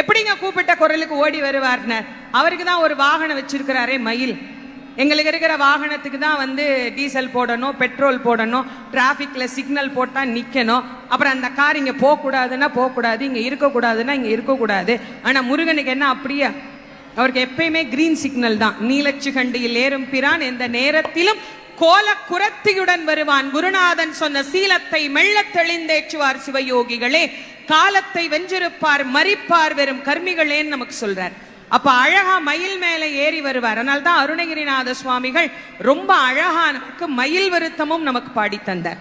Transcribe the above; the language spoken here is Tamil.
எப்படிங்க கூப்பிட்ட குரலுக்கு ஓடி வருவார்னு? அவருக்கு தான் ஒரு வாகனம் வச்சிருக்கிறாரே மயில். எங்களுக்கு இருக்கிற வாகனத்துக்கு தான் வந்து டீசல் போடணும், பெட்ரோல் போடணும், டிராஃபிக்ல சிக்னல் போட்டா நிக்கணும். அப்புறம் அந்த கார் இங்க போகக்கூடாதுன்னா போகக்கூடாது, இங்க இருக்கக்கூடாதுன்னா இங்க இருக்கக்கூடாது. ஆனா முருகனுக்கு என்ன அப்படியா? அவருக்கு எப்பயுமே கிரீன் சிக்னல் தான். நீலச்சிகண்டியில் ஏறும் பிரான் எந்த நேரத்திலும் கோல குரத்தியுடன் வருவான். குருநாதன் சொன்ன சீலத்தை மெல்ல தெளிந்தேற்றுவார் சிவயோகிகளே, காலத்தை வென்றிருப்பார் மறிப்பார் வெறும் கர்மிகளேன்னு நமக்கு சொல்றார். அப்ப அழகா மயில் மேல ஏறி வருவார். அதனால்தான் அருணகிரிநாத சுவாமிகள் ரொம்ப அழகா நமக்கு மயில் வருத்தமும் நமக்கு பாடி தந்தார்.